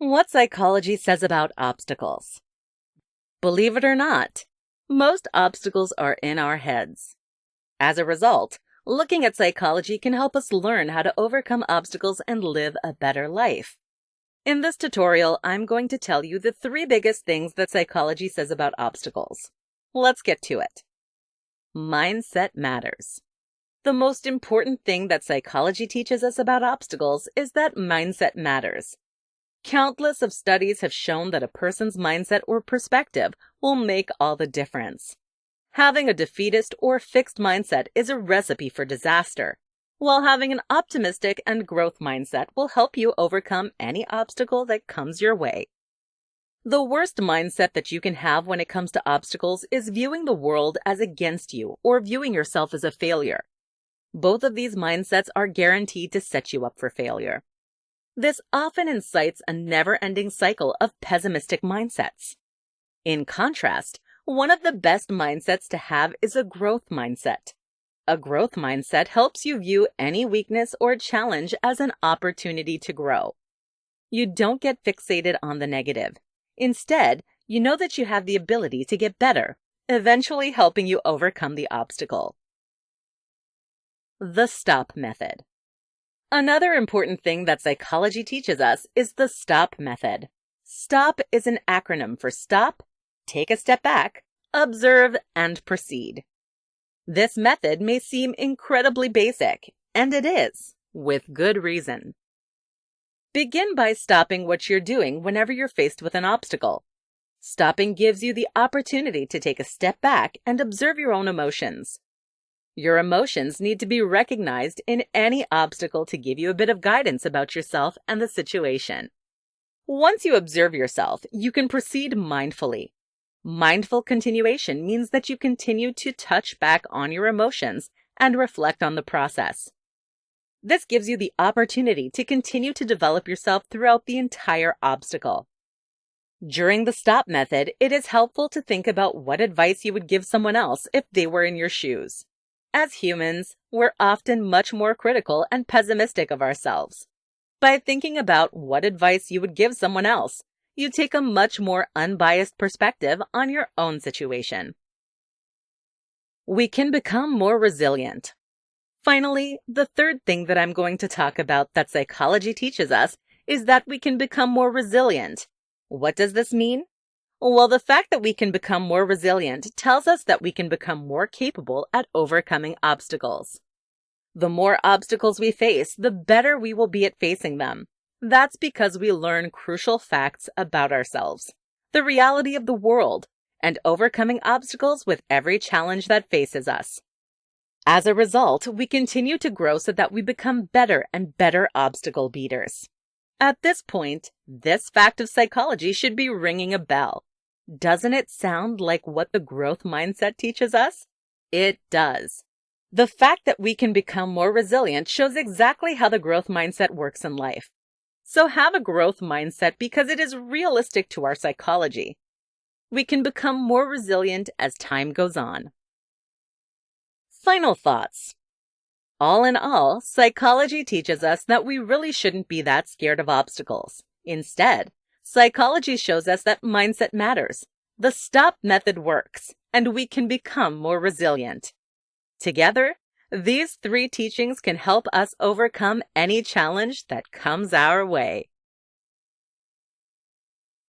What psychology says about obstacles. Believe it or not, most obstacles are in our heads. As a result, looking at psychology can help us learn how to overcome obstacles and live a better life. In this tutorial, I'm going to tell you the 3 biggest things that psychology says about obstacles. Let's get to it. Mindset matters. The most important thing that psychology teaches us about obstacles is that mindset matters. Countless of studies have shown that a person's mindset or perspective will make all the difference. Having a defeatist or fixed mindset is a recipe for disaster, while having an optimistic and growth mindset will help you overcome any obstacle that comes your way. The worst mindset that you can have when it comes to obstacles is viewing the world as against you or viewing yourself as a failure. Both of these mindsets are guaranteed to set you up for failure. This often incites a never-ending cycle of pessimistic mindsets. In contrast, one of the best mindsets to have is a growth mindset. A growth mindset helps you view any weakness or challenge as an opportunity to grow. You don't get fixated on the negative. Instead, you know that you have the ability to get better, eventually helping you overcome the obstacle. The STOP method. Another important thing that psychology teaches us is the STOP method. STOP is an acronym for stop, take a step back, observe, and proceed. This method may seem incredibly basic, and it is, with good reason. Begin by stopping what you're doing whenever you're faced with an obstacle. Stopping gives you the opportunity to take a step back and observe your own emotions. Your emotions need to be recognized in any obstacle to give you a bit of guidance about yourself and the situation. Once you observe yourself, you can proceed mindfully. Mindful continuation means that you continue to touch back on your emotions and reflect on the process. This gives you the opportunity to continue to develop yourself throughout the entire obstacle. During the STOP method, it is helpful to think about what advice you would give someone else if they were in your shoes. As humans, we're often much more critical and pessimistic of ourselves. By thinking about what advice you would give someone else, you take a much more unbiased perspective on your own situation. We can become more resilient. Finally, the third thing that I'm going to talk about that psychology teaches us is that we can become more resilient. What does this mean? Well, the fact that we can become more resilient tells us that we can become more capable at overcoming obstacles. The more obstacles we face, the better we will be at facing them. That's because we learn crucial facts about ourselves, the reality of the world, and overcoming obstacles with every challenge that faces us. As a result, we continue to grow so that we become better and better obstacle beaters. At this point, this fact of psychology should be ringing a bell. Doesn't it sound like what the growth mindset teaches us? It does. The fact that we can become more resilient shows exactly how the growth mindset works in life. So have a growth mindset because it is realistic to our psychology. We can become more resilient as time goes on. Final thoughts. All in all, psychology teaches us that we really shouldn't be that scared of obstacles. Instead, psychology shows us that mindset matters. The STOP method works, and we can become more resilient. Together, these 3 teachings can help us overcome any challenge that comes our way.